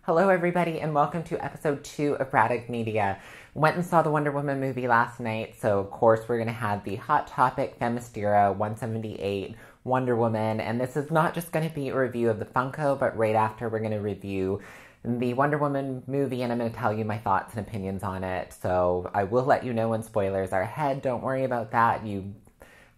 Hello everybody and welcome to episode 2 of Braddock Media. Went and saw the Wonder Woman movie last night, so of course we're going to have the Hot Topic Themyscira 178 Wonder Woman, and this is not just going to be a review of the Funko, but right after we're going to review the Wonder Woman movie and I'm going to tell you my thoughts and opinions on it. So I will let you know when spoilers are ahead, don't worry about that.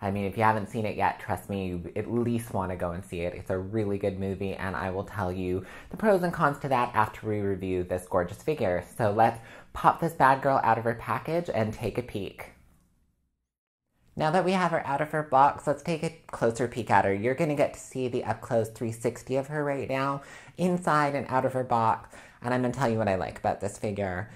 If you haven't seen it yet, trust me, you at least want to go and see it. It's a really good movie, and I will tell you the pros and cons to that after we review this gorgeous figure. So let's pop this bad girl out of her package and take a peek. Now that we have her out of her box, let's take a closer peek at her. You're going to get to see the up-close 360 of her right now, inside and out of her box, and I'm going to tell you what I like about this figure.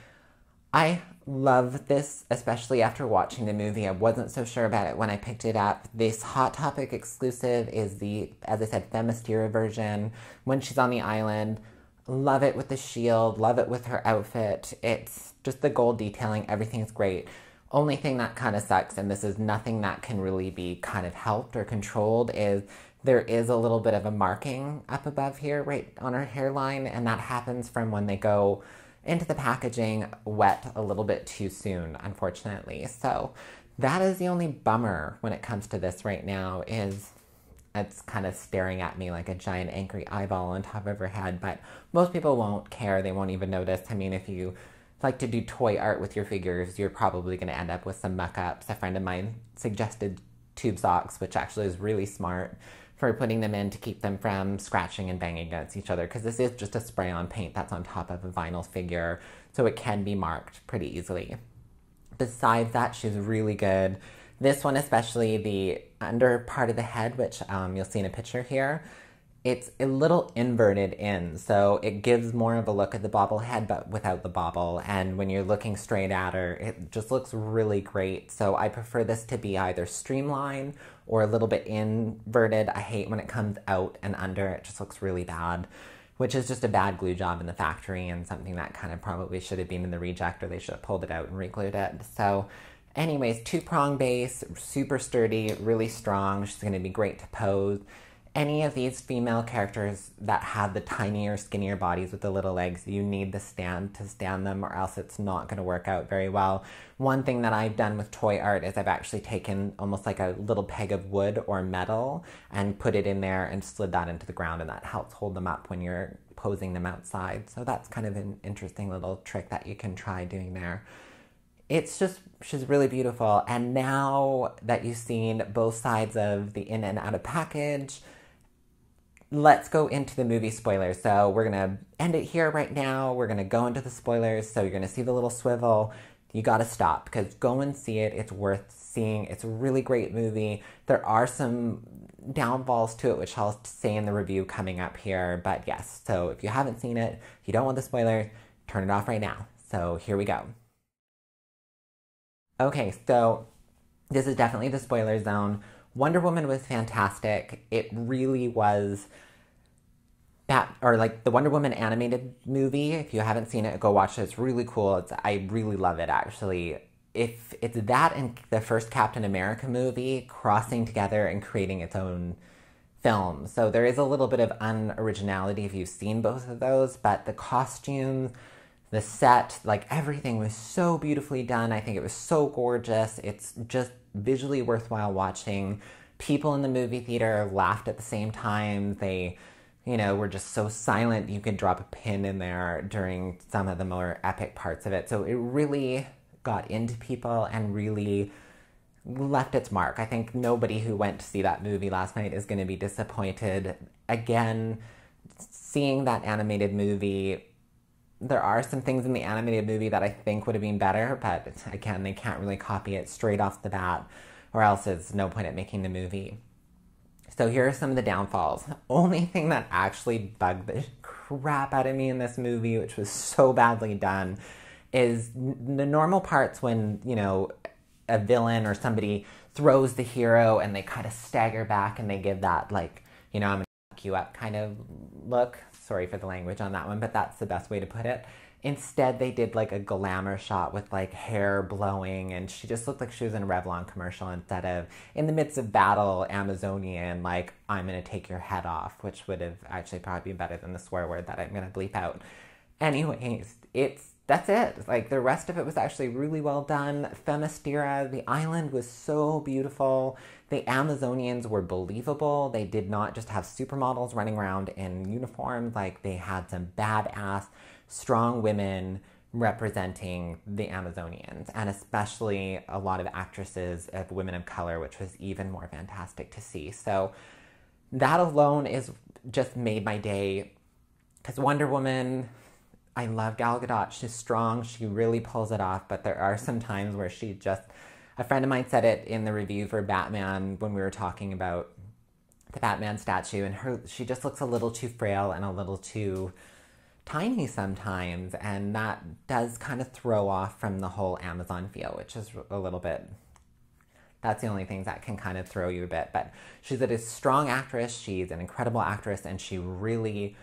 I love this, especially after watching the movie. I wasn't so sure about it when I picked it up. This Hot Topic exclusive is the, as I said, Themyscira version when she's on the island. Love it with the shield, love it with her outfit. It's just the gold detailing, everything's great. Only thing that kind of sucks, and this is nothing that can really be kind of helped or controlled, is there is a little bit of a marking up above here, right on her hairline, and that happens from when they go into the packaging wet a little bit too soon, unfortunately. So that is the only bummer when it comes to this right now, is it's kind of staring at me like a giant angry eyeball on top of her head, but most people won't care, they won't even notice. I mean, if you like to do toy art with your figures, you're probably going to end up with some muck-ups. A friend of mine suggested tube socks, which actually is really smart, for putting them in to keep them from scratching and banging against each other, because this is just a spray-on paint that's on top of a vinyl figure, so it can be marked pretty easily. Besides that, she's really good. This one, especially the under part of the head, which you'll see in a picture here, it's a little inverted in, so it gives more of a look at the bobblehead, but without the bobble, and when you're looking straight at her, it just looks really great. So I prefer this to be either streamlined or a little bit inverted. I hate when it comes out and under, it just looks really bad, which is just a bad glue job in the factory and something that kind of probably should have been in the reject, or they should have pulled it out and re-glued it. So anyways, two-prong base, super sturdy, really strong. She's going to be great to pose. Any of these female characters that have the tinier, skinnier bodies with the little legs, you need the stand to stand them, or else it's not going to work out very well. One thing that I've done with toy art is I've actually taken almost like a little peg of wood or metal and put it in there and slid that into the ground, and that helps hold them up when you're posing them outside. So that's kind of an interesting little trick that you can try doing there. It's just, she's really beautiful. And now that you've seen both sides of the in and out of package, let's go into the movie spoilers. So we're going to end it here right now. We're going to go into the spoilers. So you're going to see the little swivel. You got to stop, because go and see it. It's worth seeing. It's a really great movie. There are some downfalls to it, which I'll say in the review coming up here. But yes, so if you haven't seen it, if you don't want the spoilers, turn it off right now. So here we go. Okay, so this is definitely the spoiler zone. Wonder Woman was fantastic. It really was the Wonder Woman animated movie. If you haven't seen it, go watch it. It's really cool. I really love it, actually. If it's that and the first Captain America movie crossing together and creating its own film. So there is a little bit of unoriginality if you've seen both of those, but the costumes, the set, like everything was so beautifully done. I think it was so gorgeous. It's just visually worthwhile watching. People in the movie theater laughed at the same time. They, were just so silent. You could drop a pin in there during some of the more epic parts of it. So it really got into people and really left its mark. I think nobody who went to see that movie last night is going to be disappointed. Again, seeing that animated movie, there are some things in the animated movie that I think would have been better, but again, they can't really copy it straight off the bat, or else it's no point at making the movie. So here are some of the downfalls. The only thing that actually bugged the crap out of me in this movie, which was so badly done, is the normal parts when, a villain or somebody throws the hero and they kind of stagger back and they give that, like, I'm gonna fuck you up kind of look. Sorry for the language on that one, but that's the best way to put it. Instead, they did like a glamour shot with like hair blowing, and she just looked like she was in a Revlon commercial instead of in the midst of battle, Amazonian, like, I'm gonna take your head off, which would have actually probably been better than the swear word that I'm gonna bleep out. Anyways, that's it. Like, the rest of it was actually really well done. Themyscira, the island was so beautiful. The Amazonians were believable. They did not just have supermodels running around in uniforms. Like, they had some badass, strong women representing the Amazonians, and especially a lot of actresses of women of color, which was even more fantastic to see. So that alone is just made my day, because Wonder Woman, I love Gal Gadot. She's strong. She really pulls it off, but there are some times where she just... A friend of mine said it in the review for Batman when we were talking about the Batman statue, and she just looks a little too frail and a little too tiny sometimes, and that does kind of throw off from the whole Amazon feel, which is a little bit... That's the only things that can kind of throw you a bit. But she's a strong actress. She's an incredible actress, and she really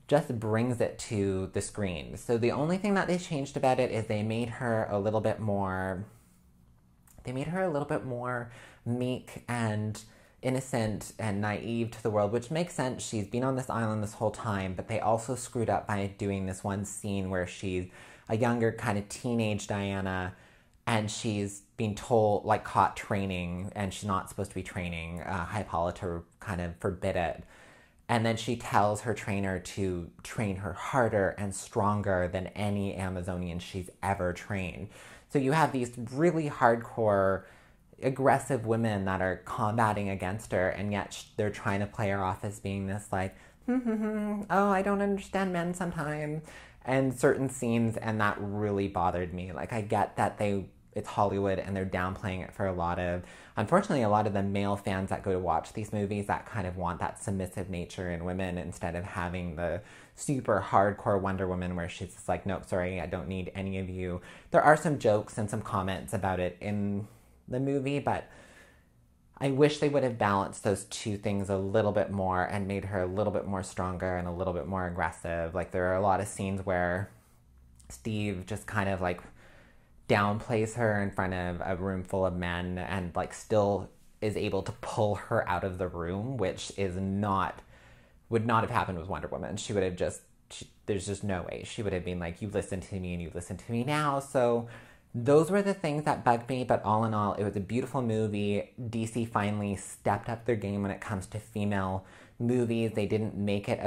just brings it to the screen. So the only thing that they changed about it is they made her a little bit more meek and innocent and naive to the world, which makes sense. She's been on this island this whole time, but they also screwed up by doing this one scene where she's a younger kind of teenage Diana, and she's being told, like, caught training, and she's not supposed to be training. Hippolyta kind of forbid it. And then she tells her trainer to train her harder and stronger than any Amazonian she's ever trained. So you have these really hardcore, aggressive women that are combating against her, and yet they're trying to play her off as being this, like, oh, I don't understand men sometimes, and certain scenes, and that really bothered me. Like, I get that it's Hollywood and they're downplaying it for unfortunately, a lot of the male fans that go to watch these movies that kind of want that submissive nature in women, instead of having the super hardcore Wonder Woman where she's just like, nope, sorry, I don't need any of you. There are some jokes and some comments about it in the movie, but I wish they would have balanced those two things a little bit more and made her a little bit more stronger and a little bit more aggressive. Like, there are a lot of scenes where Steve just kind of, like, downplays her in front of a room full of men, and, like, still is able to pull her out of the room, which would not have happened with Wonder Woman. She would have there's just no way. She would have been like, you listen to me and you listen to me now. So those were the things that bugged me, but all in all, it was a beautiful movie. DC finally stepped up their game when it comes to female movies. They didn't make it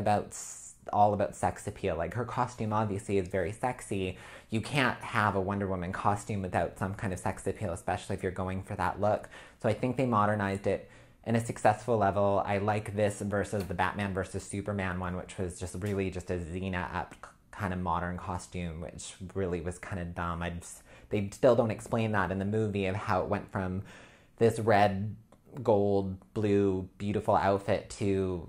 all about sex appeal. Like, her costume obviously is very sexy. You can't have a Wonder Woman costume without some kind of sex appeal, especially if you're going for that look. So I think they modernized it in a successful level. I like this versus the Batman versus Superman one, which was just really just a Xena up kind of modern costume, which really was kind of dumb. They still don't explain that in the movie, of how it went from this red, gold, blue, beautiful outfit to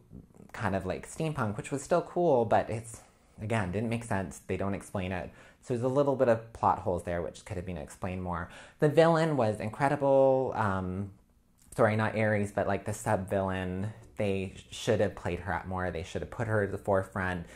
kind of like steampunk, which was still cool, but it's, again, didn't make sense. They don't explain it. So there's a little bit of plot holes there, which could have been explained more. The villain was incredible. Sorry, not Ares, but like the sub-villain. They should have played her out more. They should have put her at the forefront.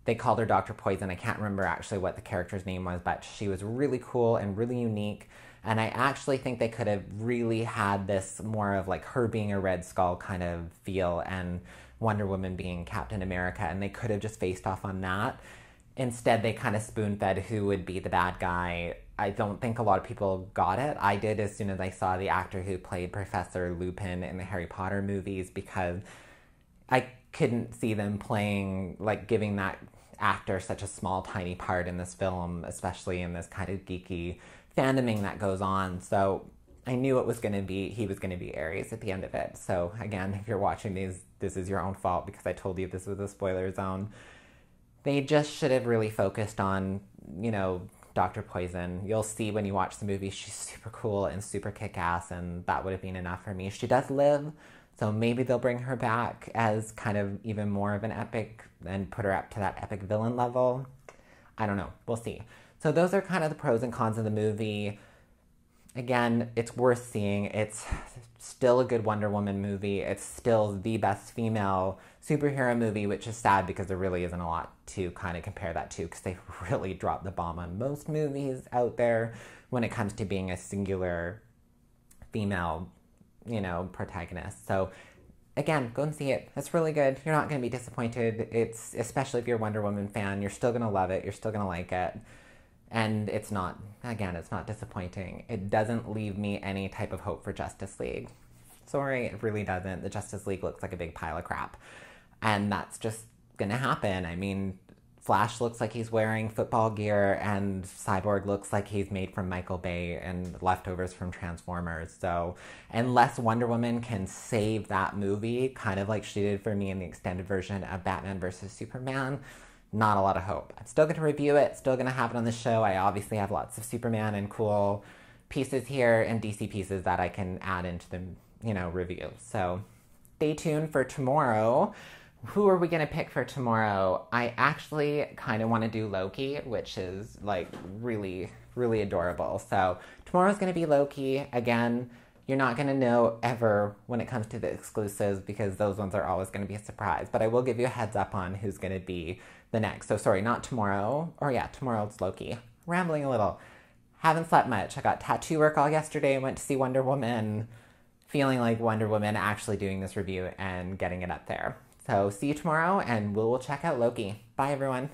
They called her Dr. Poison. I can't remember actually what the character's name was, but she was really cool and really unique. And I actually think they could have really had this more of like her being a Red Skull kind of feel, and Wonder Woman being Captain America, and they could have just faced off on that. Instead, they kind of spoon-fed who would be the bad guy. I don't think a lot of people got it. I did as soon as I saw the actor who played Professor Lupin in the Harry Potter movies, because I couldn't see them playing, like, giving that actor such a small, tiny part in this film, especially in this kind of geeky fandoming that goes on. So I knew he was going to be Ares at the end of it. So again, if you're watching these, this is your own fault, because I told you this was a spoiler zone. They just should have really focused on, Dr. Poison. You'll see when you watch the movie, she's super cool and super kick-ass, and that would have been enough for me. She does live, so maybe they'll bring her back as kind of even more of an epic and put her up to that epic villain level. I don't know. We'll see. So those are kind of the pros and cons of the movie. Again, it's worth seeing. It's still a good Wonder Woman movie. It's still the best female superhero movie, which is sad because there really isn't a lot to kind of compare that to, because they really dropped the bomb on most movies out there when it comes to being a singular female, protagonist. So again, go and see it. It's really good. You're not going to be disappointed. It's, especially if you're a Wonder Woman fan, you're still going to love it. You're still going to like it. And it's not, again, it's not disappointing. It doesn't leave me any type of hope for Justice League. Sorry, it really doesn't. The Justice League looks like a big pile of crap. And that's just going to happen. I mean, Flash looks like he's wearing football gear, and Cyborg looks like he's made from Michael Bay and leftovers from Transformers. So unless Wonder Woman can save that movie, kind of like she did for me in the extended version of Batman vs. Superman, not a lot of hope. I'm still going to review it, still going to have it on the show. I obviously have lots of Superman and cool pieces here and DC pieces that I can add into the, review. So stay tuned for tomorrow. Who are we going to pick for tomorrow? I actually kind of want to do Loki, which is like really, really adorable. So tomorrow's going to be Loki. Again, you're not going to know ever when it comes to the exclusives because those ones are always going to be a surprise. But I will give you a heads up on who's going to be the next. So sorry, not tomorrow. Or yeah, tomorrow's Loki. Rambling a little. Haven't slept much. I got tattoo work all yesterday. Went to see Wonder Woman. Feeling like Wonder Woman actually doing this review and getting it up there. So see you tomorrow, and we'll check out Loki. Bye, everyone.